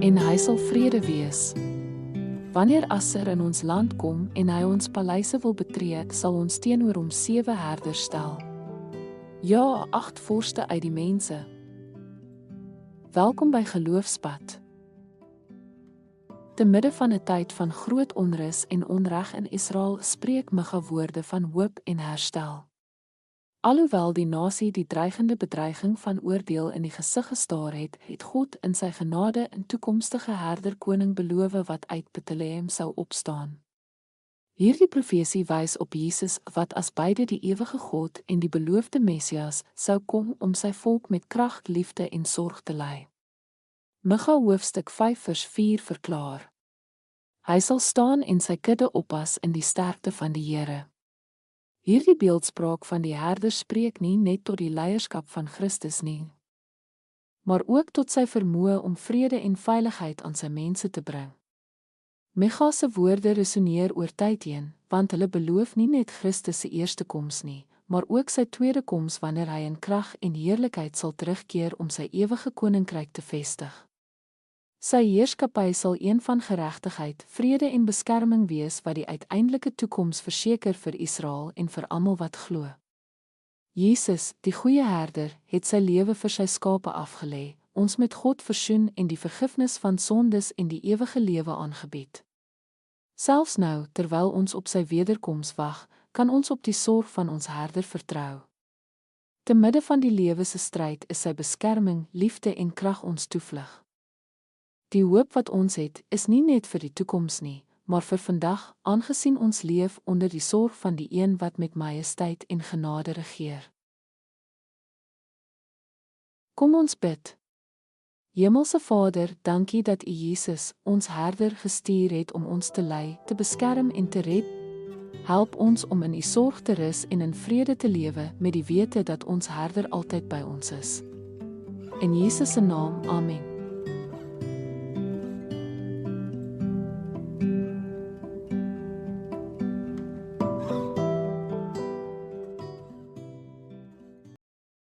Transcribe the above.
en hy sal vrede wees. Wanneer Assur in ons land kom en hy ons paleise wil betree, sal ons teenoor hom 7 herders stel. Ja, 8 vorste uit die mense. Welkom by Geloofspad. Te midde van 'n tyd van groot onrus en onreg in Israel spreek Micha woorde van hoop en herstel. Alhoewel die nasie die dreigende bedreiging van oordeel in die gesig gestaar het, het God in sy genade 'n toekomstige herderkoning beloof wat uit Betlehem sou opstaan. Hierdie profesie wys op Jesus wat as beide die ewige God en die beloofde Messias sou kom om sy volk met krag, liefde en sorg te lei. Micha hoofstuk 5 vers 4 verklaar: Hy sal staan en sy kudde oppas in die sterkte van die Here. Hierdie beeldspraak van die herder spreek nie net tot die leierskap van Christus nie, maar ook tot sy vermoë om vrede en veiligheid aan sy mense te bring. Micha se woorde resoneer oor tyd heen, want hulle beloof nie net Christus se eerste koms nie, maar ook sy tweede koms wanneer hy in krag en heerlikheid sal terugkeer om sy ewige koninkryk te vestig. Sy heerskappy sal een van geregtigheid, vrede en beskerming wees wat die uiteindelike toekoms verseker vir Israel en vir almal wat glo. Jesus, die goeie herder, het sy lewe vir sy skape afgelê, ons met God versoen en die vergifnis van sondes en die ewige lewe aangebied. Selfs nou, terwyl ons op sy wederkoms wag, kan ons op die sorg van ons herder vertrou. Te midde van die lewe se stryd is sy beskerming, liefde en krag ons toevlug. Die hoop wat ons het, is nie net vir die toekoms nie, maar vir vandag, aangesien ons leef onder die sorg van die een wat met majesteit en genade regeer. Kom ons bid. Hemelse Vader, dankie dat U Jesus, ons herder, gestuur het om ons te lei, te beskerm en te red. Help ons om in U sorg te rus en in vrede te lewe met die wete dat ons herder altyd by ons is. In Jesus se naam, amen.